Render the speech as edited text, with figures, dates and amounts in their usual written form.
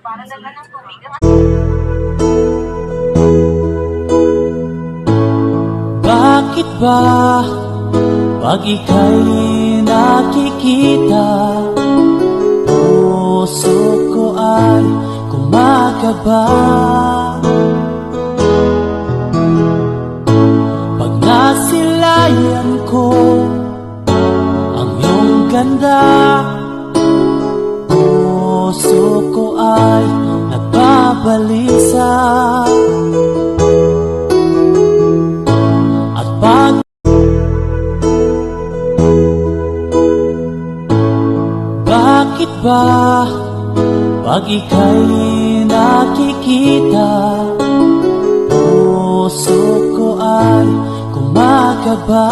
para daghan ng tubig ang Bakit ba pag ika'y nakikita, puso ko ay kumakaba? Pag nasilayan ko ang iyong ganda, puso ko ay nagbabalisa. At pag bakit ba pag ika'y nakikita, puso ko ay kumakaba?